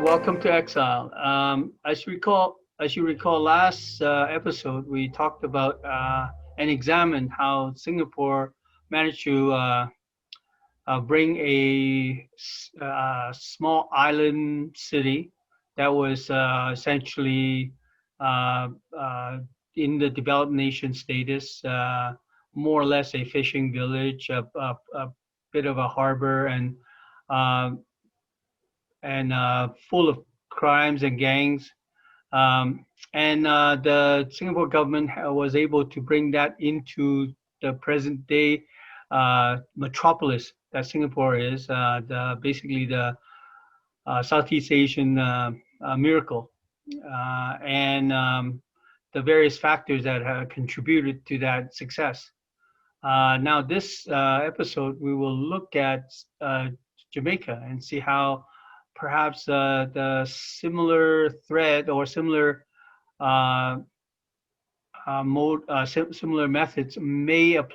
welcome to Exile. As you recall, last episode we talked about and examined how Singapore managed to bring small island city that was essentially uh, uh, in the developed nation status, more or less a fishing village, a bit of a harbor, uh, and full of crimes and gangs. And the Singapore government was able to bring that into the present day metropolis that Singapore is, basically the Southeast Asian miracle, and the various factors that have contributed to that success. Now, this episode, we will look at Jamaica and see how perhaps the similar thread or similar uh, similar methods may or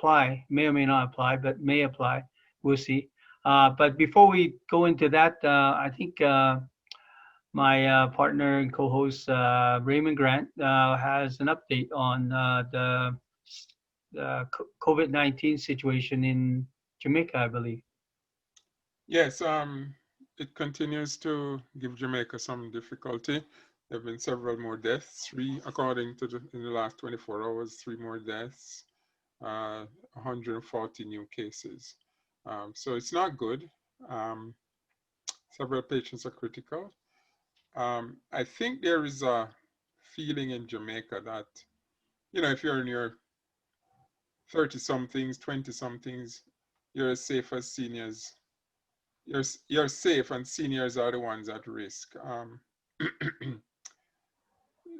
may not apply, but may apply. We'll see. But before we go into that, I think my partner and co-host Raymond Grant has an update on the COVID-19 situation in Jamaica, I believe. Yes, it continues to give Jamaica some difficulty. There have been several more deaths, three, according to in the last 24 hours, three more deaths, 140 new cases. So it's not good. Um, Several patients are critical. I think there is a feeling in Jamaica that, if you're in your 30 somethings, 20 somethings, you're as safe as seniors. You're safe, and seniors are the ones at risk.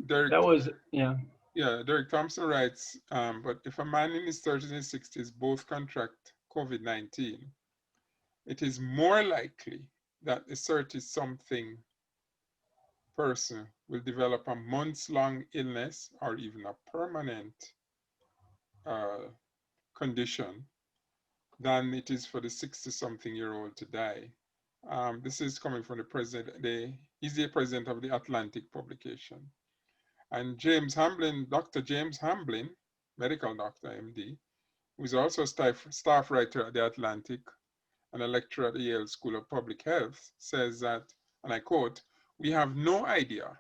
Derek, That was, yeah. yeah, Derek Thompson writes, but if a man in his 30s and 60s both contract COVID-19, it is more likely that a 30-something person will develop a months-long illness or even a permanent uh, condition than it is for the 60-something-year-old to die. This is coming from the president. He's the president of the Atlantic publication. And Dr. James Hamblin, medical doctor, MD, who is also staff writer at the Atlantic and a lecturer at the Yale School of Public Health, says that, and I quote, "We have no idea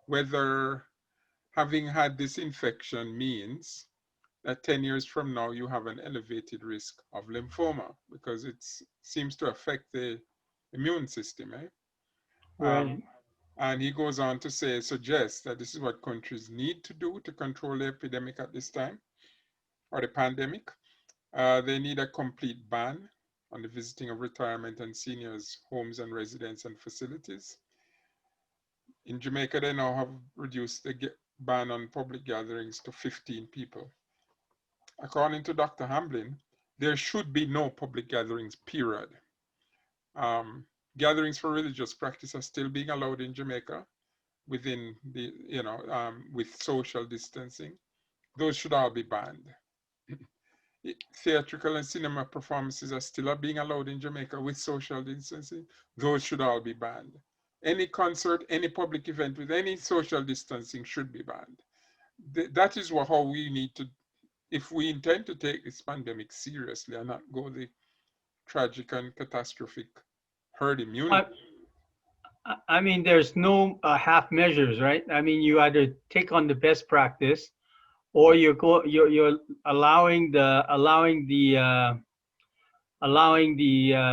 whether having had this infection means that 10 years from now you have an elevated risk of lymphoma because it seems to affect the immune system." Right. And he goes on to suggest that this is what countries need to do to control the epidemic at this time, or the pandemic. They need a complete ban on the visiting of retirement and seniors' homes and residence and facilities. In Jamaica, they now have reduced the ban on public gatherings to 15 people. According to Dr. Hamblin, there should be no public gatherings, period. Um, Gatherings for religious practice are still being allowed in Jamaica within the, with social distancing. Those should all be banned. Theatrical and cinema performances are still being allowed in Jamaica with social distancing. Those should all be banned. Any concert, any public event with any social distancing should be banned. That is how we need to, if we intend to take this pandemic seriously and not go the tragic and catastrophic herd immunity. I, I mean, there's no half measures, right? I mean, you either take on the best practice, or you're allowing the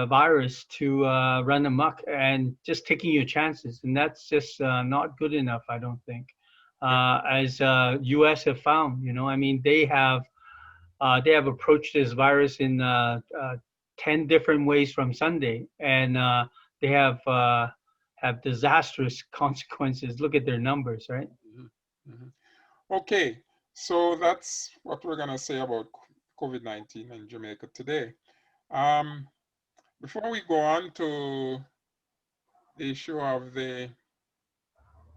virus to run amok and just taking your chances, and that's just not good enough, I don't think. Yeah. As U.S. have found, I mean, they have approached this virus in 10 different ways from Sunday, and they have disastrous consequences. Look at their numbers, right? Mhm, mhm. Okay, so that's what we're going to say about COVID-19 in Jamaica today. Um, Before we go on to the issue of the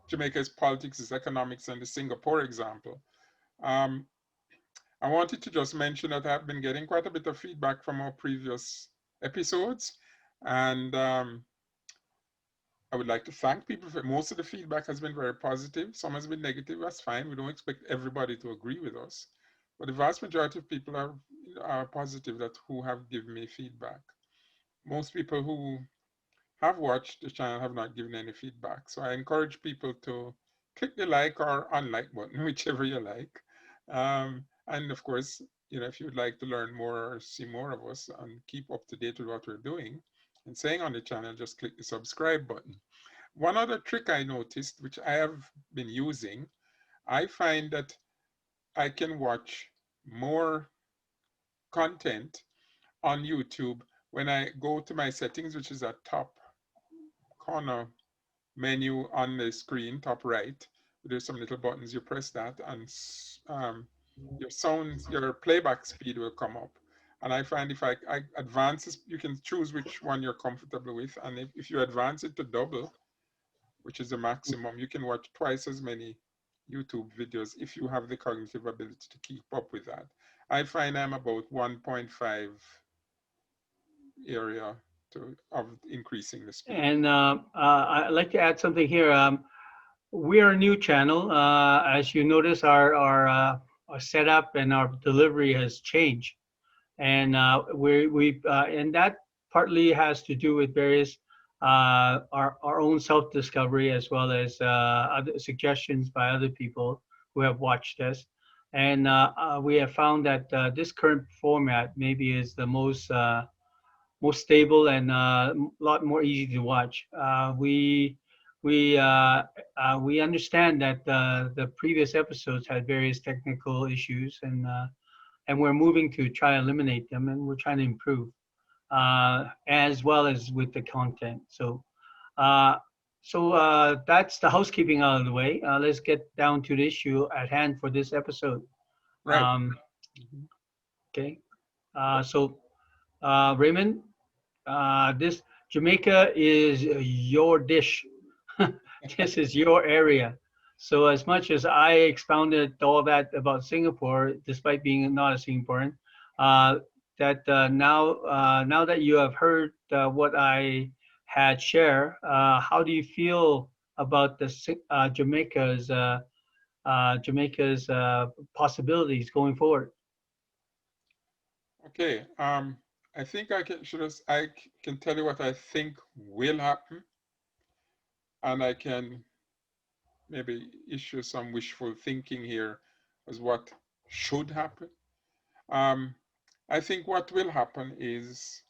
Jamaica's politics, its economics, and the Singapore example, um, I wanted to just mention that I've been getting quite a bit of feedback from our previous episodes, and I would like to thank people for most of the feedback has been very positive. Some has been negative. That's fine. We don't expect everybody to agree with us, but the vast majority of people are positive that who have given me feedback. Most people who have watched the channel have not given any feedback. So I encourage people to click the like or unlike button, whichever you like. And of course, if you'd like to learn more or see more of us and keep up to date with what we're doing and saying on the channel, just click the subscribe button. One other trick I noticed, which I have been using, I find that I can watch more content on YouTube when I go to my settings, which is at top corner menu on the screen, top right. There's some little buttons. You press that, and your playback speed will come up. And I find if I advance this, you can choose which one you're comfortable with. And if you advance it to double, which is the maximum, you can watch twice as many YouTube videos if you have the cognitive ability to keep up with that. I find I'm about 1.5 area of increasing the speed. And I'd like to add something here. We're a new channel. As you notice, our setup and our delivery has changed, and and that partly has to do with various our own self discovery as well as other suggestions by other people who have watched us, and we have found that this current format maybe is the most stable and a lot more easy to watch. We understand that the previous episodes had various technical issues, and we're moving to try to eliminate them, and we're trying to improve as well as with the content. Uh, that's the housekeeping out of the way. Let's get down to the issue at hand for this episode. Right. Um, okay. Raymond, this Jamaica is your dish. This is your area. So as much as I expounded all that about Singapore, despite being not a Singaporean, uh, that now that you have heard what I had share, how do you feel about Jamaica's possibilities going forward? Okay. I think I can tell you what I think will happen, and I can maybe issue some wishful thinking here as what should happen. Um, I think what will happen is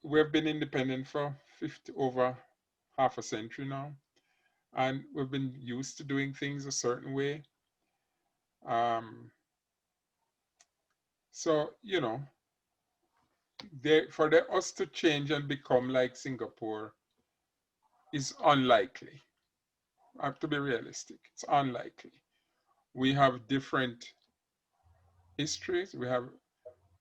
we've been independent for 50 over half a century now, and we've been used to doing things a certain way. Um, so for us to change and become like Singapore is unlikely. I have to be realistic. It's unlikely. We have different histories.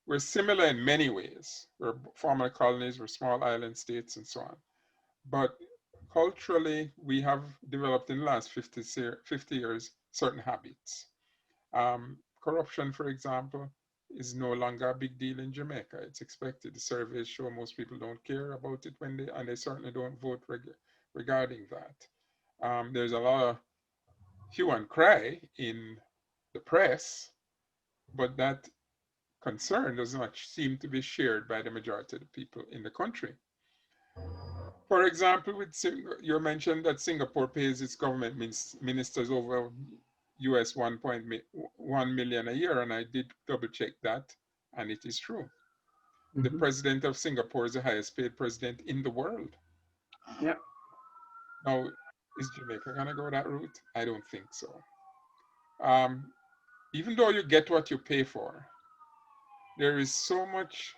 We're similar in many ways. We're former colonies, we're small island states, and so on. But culturally, we have developed in the last 50 years certain habits. Corruption, for example, is no longer a big deal in Jamaica. It's expected. The surveys show most people don't care about it and they certainly don't vote regarding that. There's a lot of hue and cry in the press, but that concern does not seem to be shared by the majority of the people in the country. For example, you mentioned that Singapore pays its government ministers over US 1.1 million a year, and I did double check that, and it is true. The Hmm. president of Singapore is the highest paid president in the world. Yeah. Now, is Jamaica going to go that route? I don't think so. Um, even though you get what you pay for, there is so much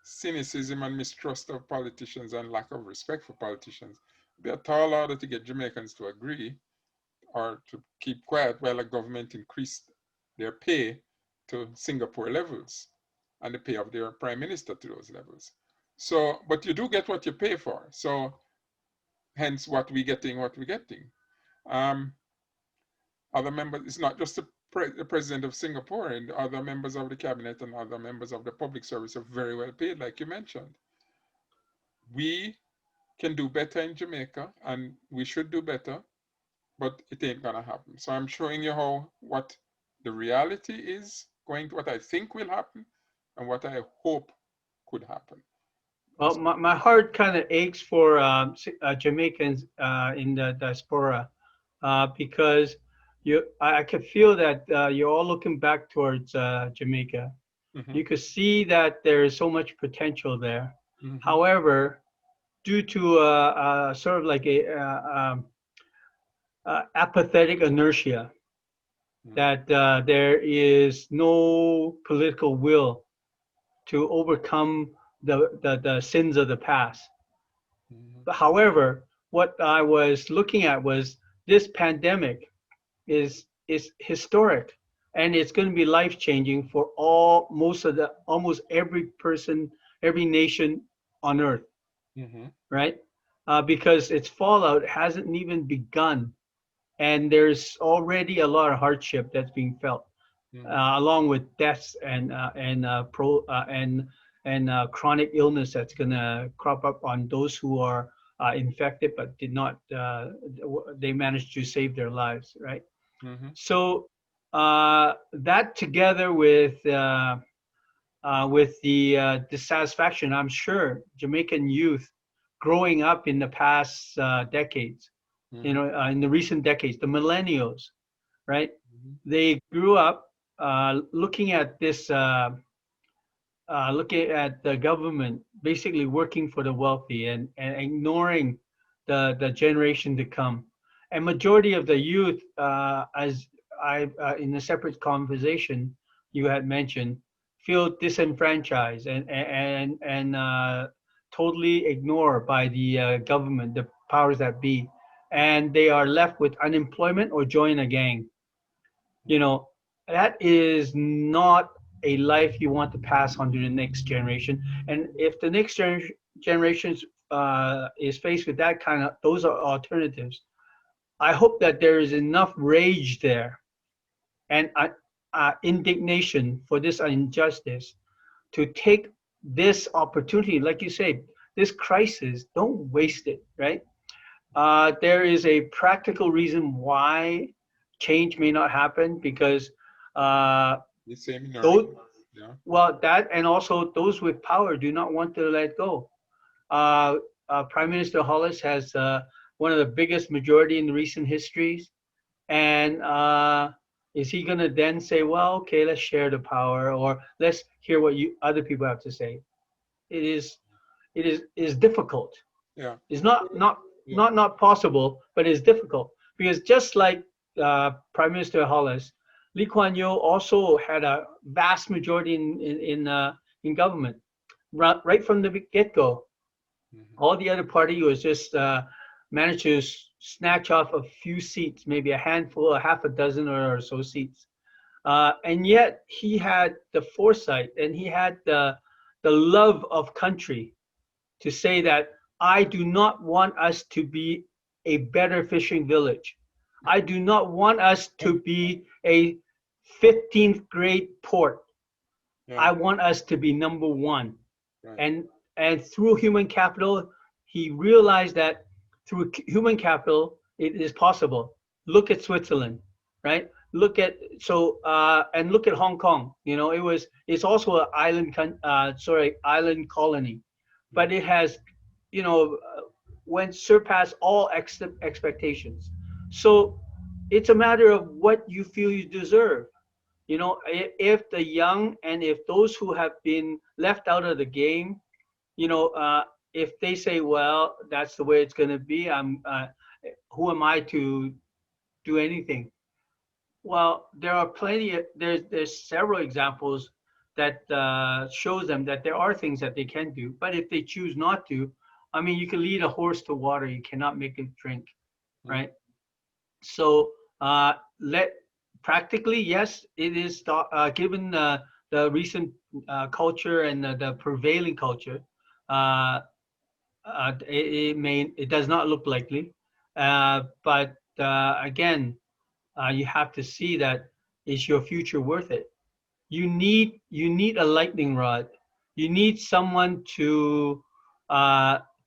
cynicism and mistrust of politicians and lack of respect for politicians. It'd be a tall order to get Jamaicans to agree or to keep quiet while the government increased their pay to Singapore levels and the pay of their prime minister to those levels. So, but you do get what you pay for. So, hence what we're getting. Um, Other members, it's not just the president of Singapore, and other members of the cabinet and other members of the public service are very well paid, like you mentioned. We can do better in Jamaica, and we should do better, but it ain't gonna happen. So I'm showing you how what the reality is going to what I think will happen and what I hope could happen. Well, my heart kind of aches for Jamaicans in the diaspora because I could feel that you're all looking back towards Jamaica. Mm-hmm, You could see that there is so much potential there. mm-hmm, However, due to sort of like a apathetic inertia, that there is no political will to overcome the sins of the past. mm-hmm, But however, what I was looking at was this pandemic is historic, and it's going to be life changing for almost every person, every nation on earth, mm-hmm, right? Because its fallout hasn't even begun, and there's already a lot of hardship that's being felt, mm-hmm, along with deaths and chronic illness that's going to crop up on those who are infected but did not they managed to save their lives, right? mm-hmm, So that together with the dissatisfaction, I'm sure Jamaican youth growing up in the past decades, mm-hmm, in the recent decades, the millennials, right? mm-hmm, They grew up looking at looking at the government basically working for the wealthy and ignoring the generation to come. And majority of the youth, as I in a separate conversation you had mentioned, feel disenfranchised and totally ignored by the government, the powers that be, and they are left with unemployment or join a gang. You know, that is not a life you want to pass on to the next generation. And if the next generation is faced with that kind of, those are alternatives. I hope that there is enough rage there and indignation for this injustice to take this opportunity, like you say, this crisis, don't waste it, right? There is a practical reason why change may not happen because uh, the same inertia. those, Yeah. well, that and also those with power do not want to let go. Uh, Prime Minister Hollis has one of the biggest majority in recent histories, and is he going to then say, well, okay, let's share the power, or let's hear what you other people have to say? It is it is difficult. Yeah. It's not Yeah. not possible, but it's difficult because just like Prime Minister Hollis, Lee Kuan Yew also had a vast majority in government right from the get go. Mm-hmm, All the other party was just managed to snatch off a few seats, maybe a handful, a half a dozen or so seats. And yet he had the foresight and he had the love of country to say that I do not want us to be a better fishing village. I do not want us yeah. to be a 15th grade port. Yeah. I want us to be number one. Right. And and through human capital, he realized that through human capital, it is possible. Look at Switzerland, right? Look at and look at Hong Kong. It's also an island colony, but it has you know went surpassed all expectations. So it's a matter of what you feel you deserve. If the young and if those who have been left out of the game, you know, if they say, well, that's the way it's going to be, who am I to do anything? Well, there are there's several examples that shows them that there are things that they can do, but if they choose not to, I mean, you can lead a horse to water, you cannot make it drink, Mm-hmm, right? So let practically, yes, it is given the recent culture and the prevailing culture. Uh, it does not look likely, but again, you have to see that is your future worth it. You need a lightning rod. You need someone to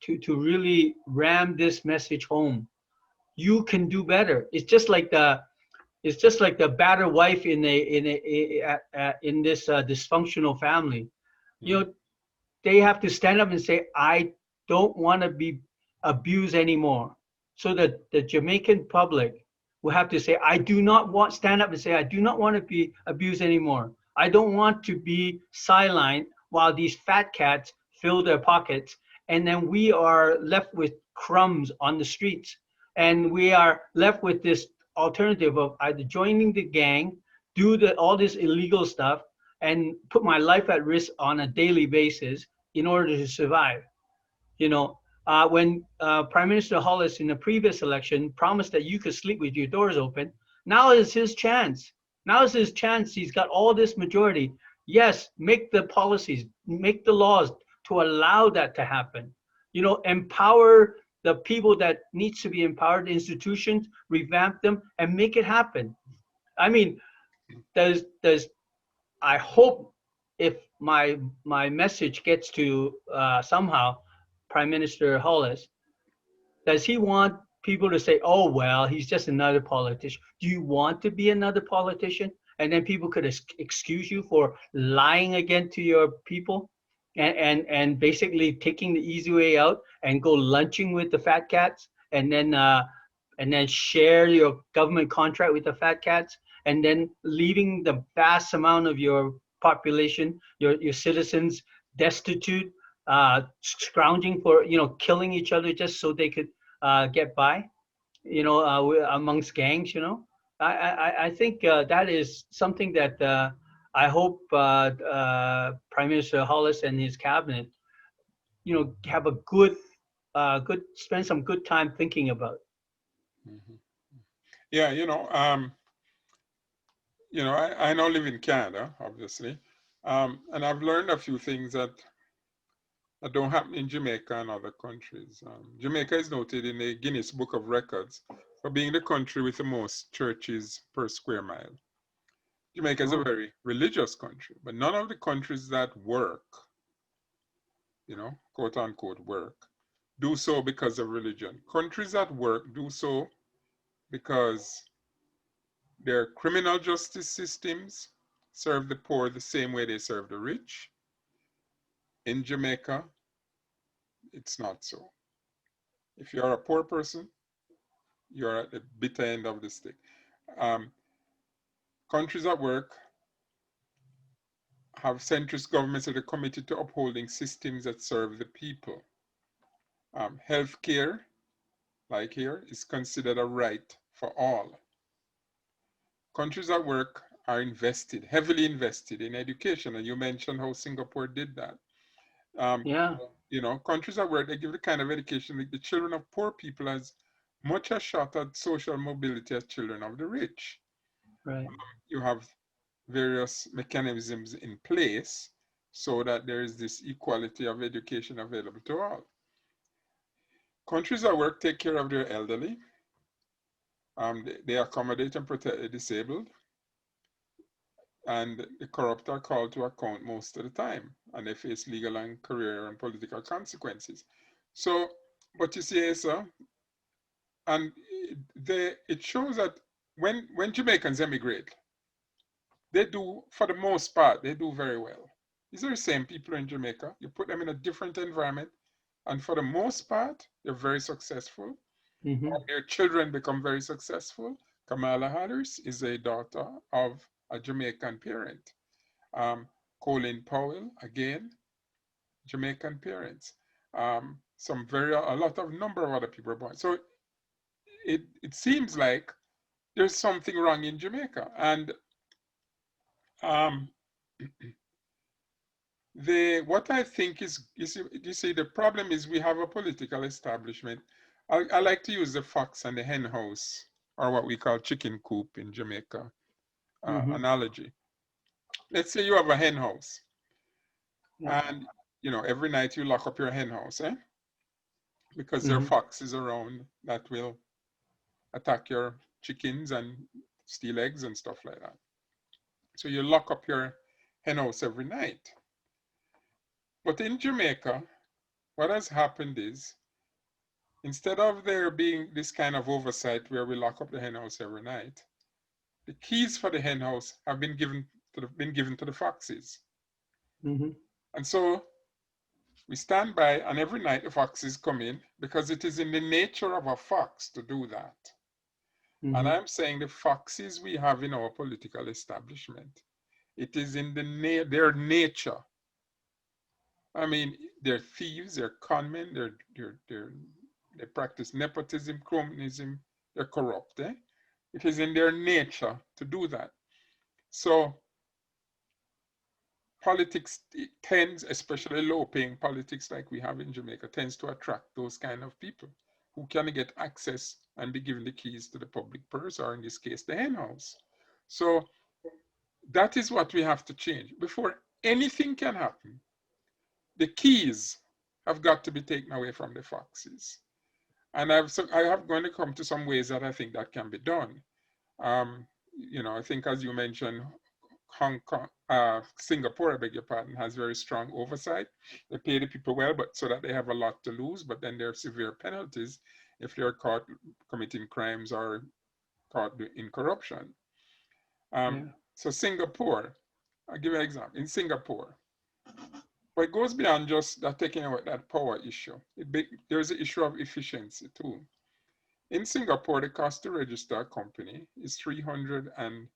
to really ram this message home. You can do better. It's just like the battered wife in this dysfunctional family. You Mhm. know, they have to stand up and say, I don't want to be abused anymore. So that the Jamaican public will have to say, I do not want, stand up and say, I do not want to be abused anymore. I don't want to be sidelined while these fat cats fill their pockets. And then we are left with crumbs on the streets. And we are left with this alternative of either joining the gang, do all this illegal stuff, and put my life at risk on a daily basis in order to survive. When Prime Minister Holness in the previous election promised that you could sleep with your doors open, now is his chance. Now is his chance. He's got all this majority. Yes, make the policies, make the laws to allow that to happen. Empower the people that needs to be empowered, institutions, revamp them, and make it happen. I mean, does I hope if my message gets to somehow Prime Minister Holness, does he want people to say, "Oh well, he's just another politician"? Do you want to be another politician? And then people could excuse you for lying again to your people, and basically taking the easy way out and go lunching with the fat cats, and then share your government contract with the fat cats, and then leaving the vast amount of your population, your citizens, destitute, scrounging for, killing each other just so they could get by, amongst gangs. I think that is something that I hope Prime Minister Holness and his cabinet, have a good spend some good time thinking about. Mhm. Yeah, I now live in Canada, obviously, and I've learned a few things that don't happen in Jamaica and other countries. Jamaica is noted in the Guinness Book of Records for being the country with the most churches per square mile. Jamaica is a Oh, very religious country, but none of the countries that work, quote unquote work, do so because of religion. Countries that work do so because their criminal justice systems serve the poor the same way they serve the rich. In Jamaica, it's not so. If you're a poor person, you're at the bitter end of the stick. Um, Countries at work have centrist governments that are committed to upholding systems that serve the people. Healthcare, like here, is considered a right for all. Countries at work are invested, heavily invested in education, and you mentioned how Singapore did that. Um, yeah, Countries at work, they give the kind of education that the children of poor people has much a shot at social mobility as children of the rich. right. You have various mechanisms in place so that there is this equality of education available to all. Countries at work take care of their elderly. They accommodate and protect the disabled, and the corrupt are called to account most of the time, and they face legal and career and political consequences. So, but you see, Asa, and it shows that when Jamaicans emigrate, they do, for the most part, they do very well. These are the same people in Jamaica. You put them in a different environment, and for the most part, they're very successful. Hmm. Their children become very successful. Kamala Harris is a daughter of a Jamaican parent. Colin Powell, again, Jamaican parents. A lot of number of other people are born. So it seems like there's something wrong in Jamaica. And um, what I think is, you see, the problem is we have a political establishment. I like to use the fox and the hen house, or what we call chicken coop in Jamaica, Hmm. analogy. Let's say you have a hen house, Yeah. and every night you lock up your hen house, because there are Hmm. foxes around that will attack your chickens and steal eggs and stuff like that. So you lock up your hen house every night. But in Jamaica, what has happened is, instead of there being this kind of oversight where we lock up the hen house every night, the keys for the hen house have been given to the foxes. Mm-hmm. And so we stand by, and every night the foxes come in because it is in the nature of a fox to do that. And Mm-hmm. I'm saying the foxes we have in our political establishment, it is in their nature. I mean, they're thieves, they're conmen, they practice nepotism, cronyism, they're corrupt. Eh? It is in their nature to do that. So politics tends, especially low-paying politics like we have in Jamaica, tends to attract those kind of people who can get access and be given the keys to the public purse, or in this case, the hen house. So that is what we have to change. Before anything can happen, the keys have got to be taken away from the foxes. And I have going to come to some ways that I think that can be done. I think as you mentioned, Hong Kong, Singapore, I beg your pardon, has very strong oversight. They pay the people well, but so that they have a lot to lose, but then there are severe penalties if they're caught committing crimes or caught in corruption. Yeah. So Singapore, I'll give you an example. In Singapore, but it goes beyond just that taking away that power issue. There's an issue of efficiency too. In Singapore, the cost to register a company is $315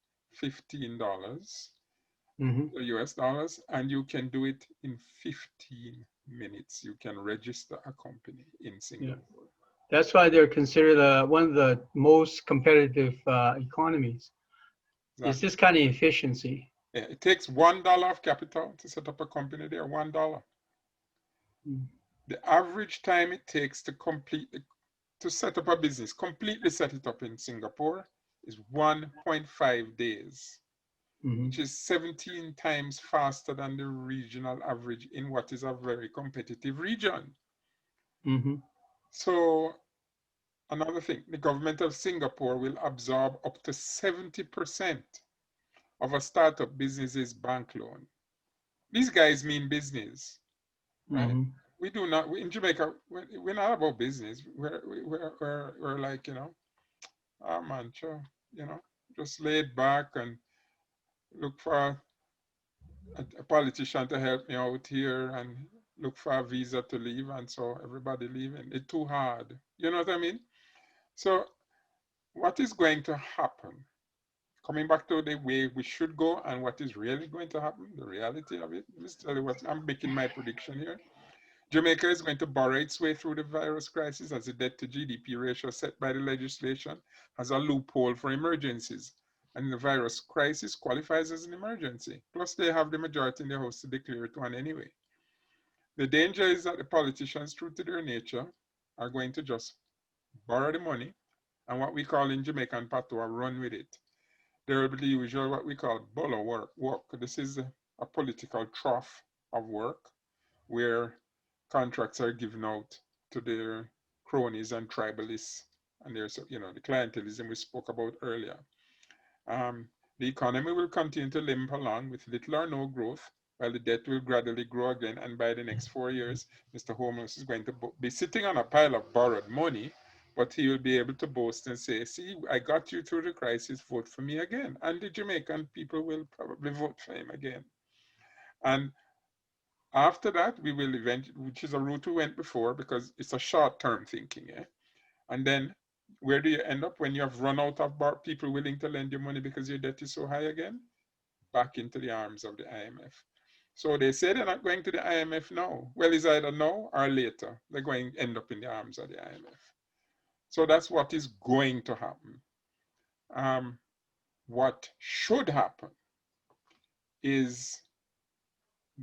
Mm-hmm. US dollars, and you can do it in 15 minutes. You can register a company in Yeah. Singapore. That's why they're considered one of the most competitive economies. Is Exactly. this kind of efficiency? Yeah, it takes $1 of capital to set up a company there, $1. Mm. The average time it takes to set up a business, completely set it up in Singapore, is 1.5 days, Mm-hmm. which is 17 times faster than the regional average in what is a very competitive region. Mm-hmm. So another thing, the government of Singapore will absorb up to 70% of a startup business's bank loan. These guys mean business, right? Mm-hmm. We do not, in Jamaica, we're not about business. We're like, oh man, sure, just laid back and look for a politician to help me out here and look for a visa to leave. And so everybody leaving. It's too hard. You know what I mean? So what is going to happen? Coming back to the way we should go and what is really going to happen, the reality of it. Let's tell you what I'm making my prediction here. Jamaica is going to borrow its way through the virus crisis as the debt to GDP ratio set by the legislation has a loophole for emergencies. And the virus crisis qualifies as an emergency. Plus, they have the majority in the House to declare it one anyway. The danger is that the politicians, true to their nature, are going to just borrow the money and what we call in Jamaican patois, run with it. There will be the usual what we call bolo work. This is a political trough of work where contracts are given out to their cronies and tribalists, and there's the clientelism we spoke about earlier. The economy will continue to limp along with little or no growth, while the debt will gradually grow again. And by the next 4 years, Mr. Holness is going to be sitting on a pile of borrowed money, but he will be able to boast and say, see, I got you through the crisis, vote for me again. And the Jamaican people will probably vote for him again. And after that, we will eventually, which is a route we went before because it's a short-term thinking. Eh? And then where do you end up when you have run out of people willing to lend you money because your debt is so high again? Back into the arms of the IMF. So they say they're not going to the IMF now. Well, it's either now or later. They're going to end up in the arms of the IMF. So that's what is going to happen. What should happen is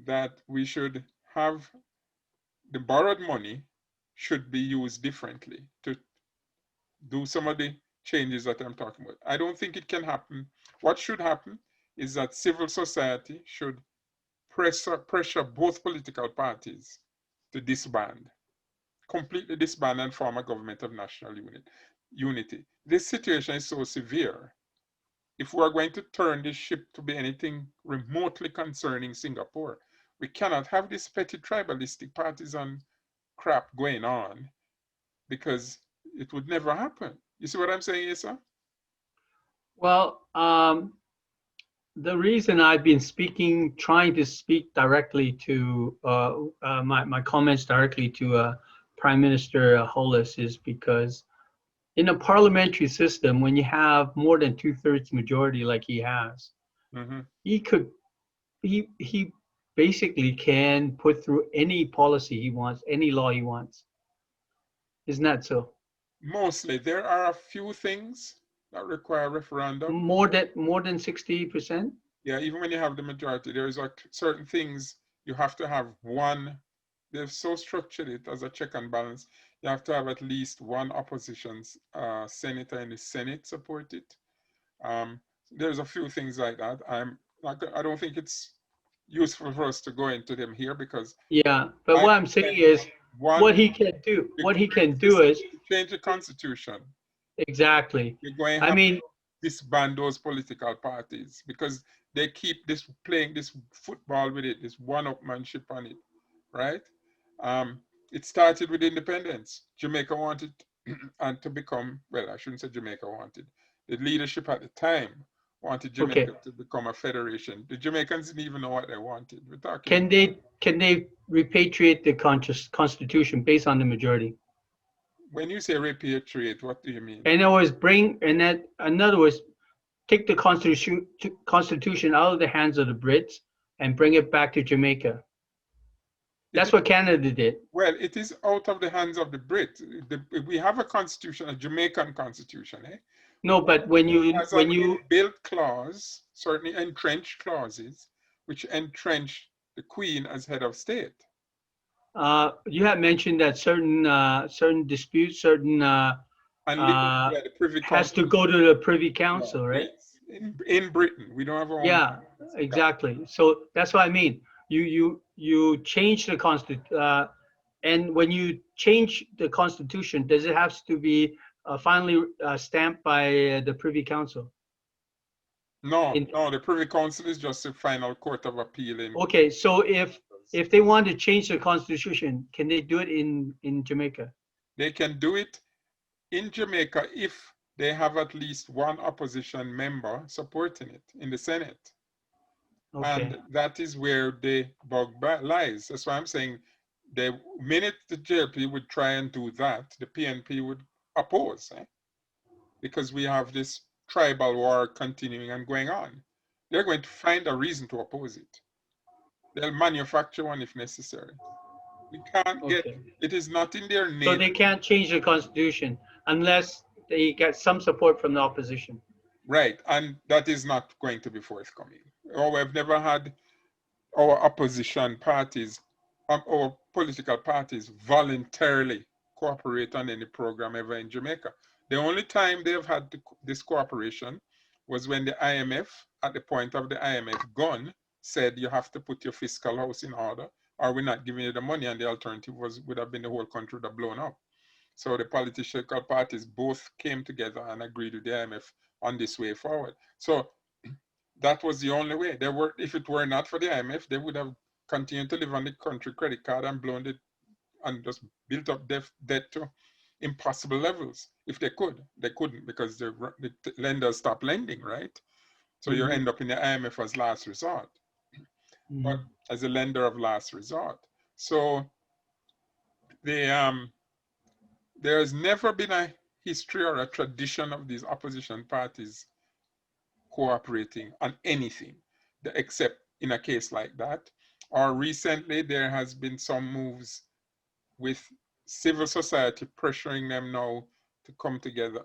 that we should have the borrowed money should be used differently to do some of the changes that I'm talking about. I don't think it can happen. What should happen is that civil society should pressure both political parties to disband, completely disband and form a government of national unity. This situation is so severe. If we are going to turn this ship to be anything remotely concerning Singapore, we cannot have these petty tribalistic parties on crap going on, because it would never happen. You see what I'm saying, Issa? Well, the reason I've been trying to speak directly to my comments directly to Prime Minister Holness is because in a parliamentary system, when you have more than 2/3 majority like he has, Mm-hmm. he could he basically can put through any policy he wants, any law he wants. Isn't that so? Mostly, there are a few things that require referendum. More than 60%? Yeah, even when you have the majority, there's like certain things you have to have one. They've so structured it as a check and balance. You have to have at least one opposition senator in the Senate support it. Um, there's a few things like that. I don't think it's useful for us to go into them here, because Yeah, but I what I'm saying think is one, what he can do. the What he can quickest do is to change the constitution. exactly. You're going to I have to mean, disband those political parties, because they keep this playing this football with it, this one-upmanship on it, right? Um, it started with independence. Jamaica wanted and to become, well, I shouldn't say Jamaica wanted. The leadership at the time wanted okay. Jamaica to become a federation. The Jamaicans didn't even know what they wanted. We're talking, Can they repatriate the constitution based on the majority? when you say repatriate, what do you mean? In other words, in other words, take the constitution out of the hands of the Brits and bring it back to Jamaica. It That's is, what Canada did. well, it is out of the hands of the Brit. We have a constitution, a Jamaican constitution, eh? No, but when It you has an when you inbuilt clause, certainly entrenched clauses, which entrench the Queen as head of state. you had mentioned that certain disputes, certain And legally, uh, yeah, the Privy has to Council, go to the Privy yeah, Council, right? yes. In Britain, we don't have our own Yeah, parliament. Yeah. exactly. So that's what I mean. You change the and when you change the constitution, does it have to be finally stamped by the Privy Council? No, In, no, the Privy Council is just the final court of appeal in. okay, so if they want to change the constitution, can they do it in Jamaica? They can do it in Jamaica if they have at least one opposition member supporting it in the Senate. Okay, And that is where the bug lies. That's why I'm saying the minute the JLP would try and do that, the PNP would oppose, because we have this tribal war continuing and going on. They're going to find a reason to oppose it. They'll manufacture one if necessary. We can't get, okay. it is not in their So nature. they can't change the constitution unless they get some support from the opposition. Right, and that is not going to be forthcoming. Or we've never had our opposition parties, our political parties voluntarily cooperate on any program ever in Jamaica. The only time they've had this cooperation was when the IMF, at the point of the IMF gun, said you have to put your fiscal house in order or we're not giving you the money, and the alternative would have been the whole country would have blown up. So the political parties both came together and agreed with the IMF on this way forward. So that was the only way. If it were not for the IMF, they would have continued to live on the country credit card and blown it and just built up debt to impossible levels. If they could, they couldn't, because the lenders stopped lending, right? So you end up in the IMF as last resort, but as a lender of last resort. So the there's never been a history or a tradition of these opposition parties cooperating on anything, except in a case like that. Or recently, there has been some moves with civil society pressuring them now to come together,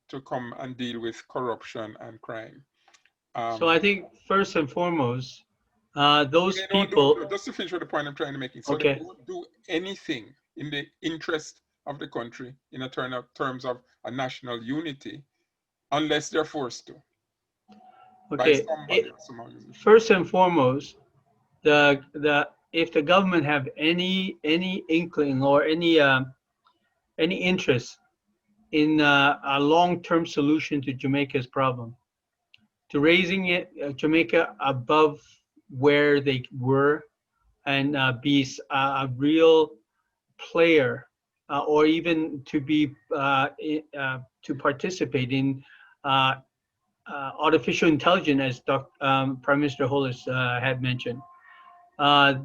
to come and deal with corruption and crime. So I think first and fourmost, those people. Just to finish with the point I'm trying to make, so they Okay. don't do anything in the interest of the country in terms of a national unity unless they're forced to by Okay. somebody or some organization. First and foremost, the if the government have any inkling or any interest in a long-term solution to Jamaica's problem, to raising Jamaica above where they were and be a real player or even to be to participate in artificial intelligence, as Prime Minister Holness had mentioned,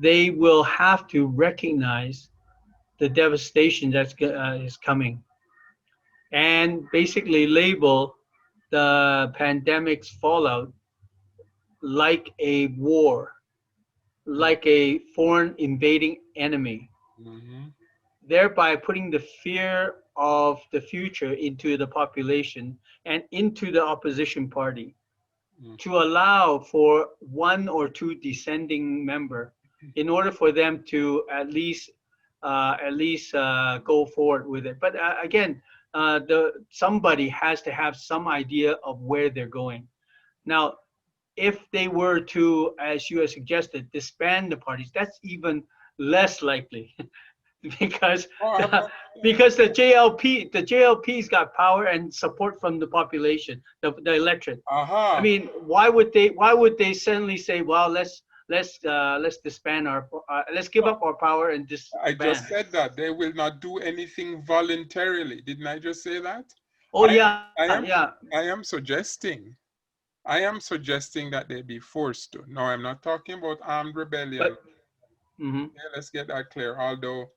they will have to recognize the devastation that's is coming, and basically label the pandemic's fallout like a war, Mm, like a foreign invading enemy, mhm, thereby putting the fear of the future into the population and into the opposition party, mm, to allow for one or two descending member in order for them to at least go forward with it. But again, the somebody has to have some idea of where they're going. Now, if they were to, as you have suggested, disband the parties, that's even less likely because oh, I'm not, because the JLP's got power and support from the population, the electorate. I aha. mean, why would they suddenly say, well, let's disband let's give up our power and I just disband? said that they will not do anything voluntarily. Didn't I just say that? Oh I yeah, I yeah. am I am suggesting that they be forced to. No, I'm not talking about armed But rebellion. mhm. Yeah, let's get that clear. Although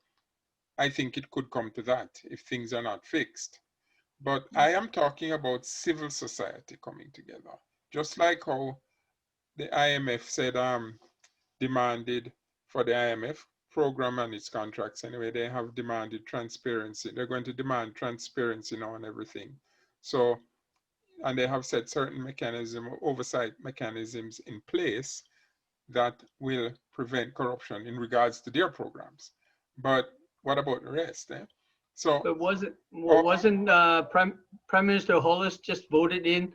I think it could come to that if things are not fixed. But I am talking about civil society coming together. Just like how the IMF said demanded for the IMF program and its contracts anyway, they have demanded transparency. They're going to demand transparency now on everything. So, and they have set certain oversight mechanisms in place that will prevent corruption in regards to their programs. But what about the rest? Eh? So, But wasn't oh, wasn't Prime Minister Holness just voted in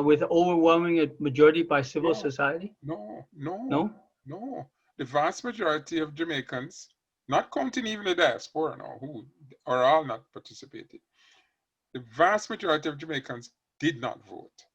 with overwhelming majority by civil no, society? no, no, No. no. The vast majority of Jamaicans, not counting even the diaspora now, who are all not participating, the vast majority of Jamaicans did not vote.